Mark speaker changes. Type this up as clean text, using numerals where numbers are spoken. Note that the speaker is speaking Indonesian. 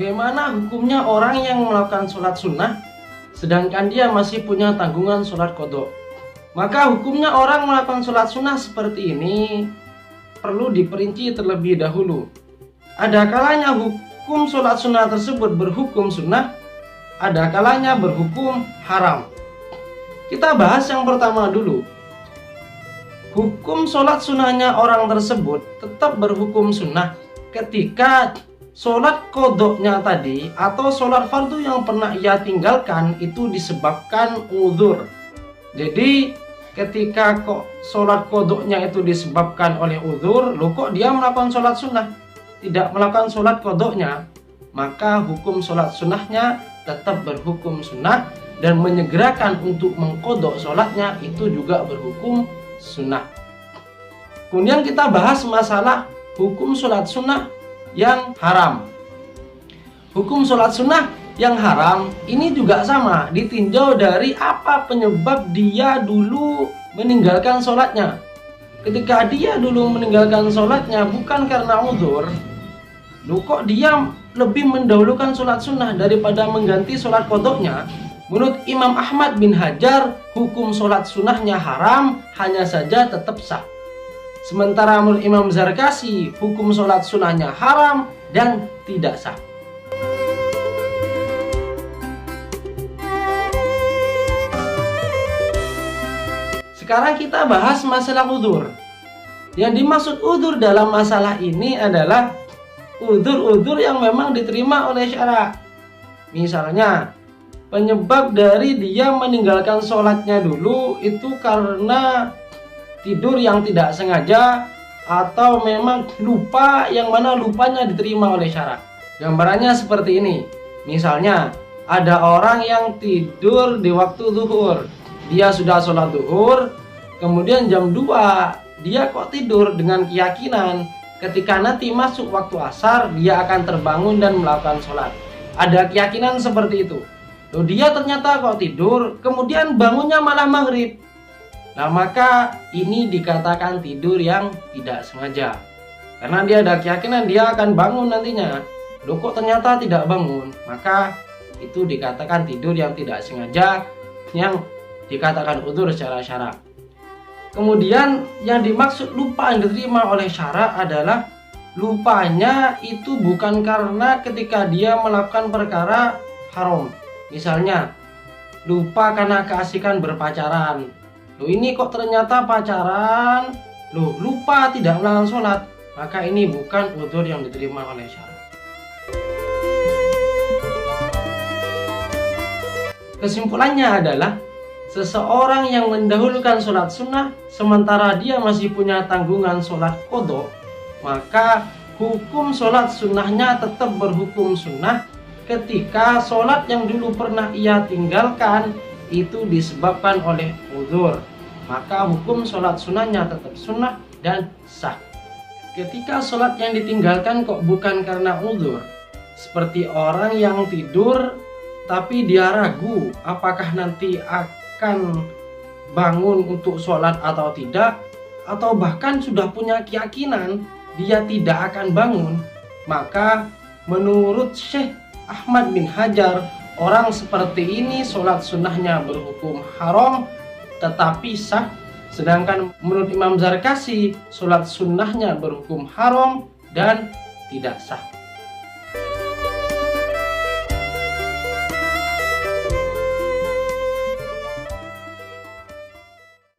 Speaker 1: bagaimana hukumnya orang yang melakukan sholat sunnah sedangkan dia masih punya tanggungan sholat qadha? Maka hukumnya orang melakukan sholat sunnah seperti ini perlu diperinci terlebih dahulu. Ada kalanya hukum sholat sunnah tersebut berhukum sunnah, ada kalanya berhukum haram. Kita bahas yang pertama dulu. Hukum sholat sunnahnya orang tersebut tetap berhukum sunnah ketika sholat qadha-nya tadi atau sholat fardu yang pernah ia tinggalkan itu disebabkan uzur. Jadi ketika kok sholat qadha-nya itu disebabkan oleh uzur, loh kok dia melakukan sholat sunnah, tidak melakukan sholat qadha-nya, maka hukum sholat sunnahnya tetap berhukum sunnah, dan menyegerakan untuk mengqadha sholatnya itu juga berhukum sunnah. Kemudian kita bahas masalah hukum sholat sunnah yang haram. Hukum sholat sunnah yang haram ini juga sama, ditinjau dari apa penyebab dia dulu meninggalkan sholatnya. Ketika dia dulu meninggalkan sholatnya bukan karena uzur, loh kok dia lebih mendahulukan sholat sunnah daripada mengganti sholat qadha-nya? Menurut Imam Ahmad bin Hajar, hukum sholat sunnahnya haram, hanya saja tetap sah. Sementara menurut Imam Zarkasi, hukum sholat sunnahnya haram dan tidak sah. Sekarang kita bahas masalah uzur. Yang dimaksud uzur dalam masalah ini adalah uzur-uzur yang memang diterima oleh syara. Misalnya, penyebab dari dia meninggalkan sholatnya dulu itu karena tidur yang tidak sengaja atau memang lupa, yang mana lupanya diterima oleh syara. Gambarannya seperti ini. Misalnya ada orang yang tidur di waktu zuhur, dia sudah sholat zuhur, kemudian jam 2 dia kok tidur dengan keyakinan ketika nanti masuk waktu asar dia akan terbangun dan melakukan sholat. Ada keyakinan seperti itu. Loh, dia ternyata kok tidur, kemudian bangunnya malah maghrib. Nah, maka ini dikatakan tidur yang tidak sengaja. Karena dia ada keyakinan dia akan bangun nantinya. Loh, kok ternyata tidak bangun, maka itu dikatakan tidur yang tidak sengaja, yang dikatakan uzur secara syara. Kemudian yang dimaksud lupa yang diterima oleh syara adalah lupanya itu bukan karena ketika dia melakukan perkara haram. Misalnya lupa karena keasikan berpacaran. Loh, ini kok ternyata pacaran, loh lupa tidak melakukan sholat, maka ini bukan uzur yang diterima oleh syara. Kesimpulannya adalah seseorang yang mendahulukan sholat sunnah sementara dia masih punya tanggungan sholat qadha, maka hukum sholat sunnahnya tetap berhukum sunnah ketika sholat yang dulu pernah ia tinggalkan itu disebabkan oleh uzur, maka hukum sholat sunnahnya tetap sunnah dan sah. Ketika sholat yang ditinggalkan kok bukan karena uzur, seperti orang yang tidur tapi dia ragu apakah nanti akan bangun untuk sholat atau tidak, atau bahkan sudah punya keyakinan dia tidak akan bangun, maka menurut Syekh Ahmad bin Hajar, orang seperti ini sholat sunnahnya berhukum haram tetapi sah. Sedangkan menurut Imam Zarkasi, sholat sunnahnya berhukum haram dan tidak sah.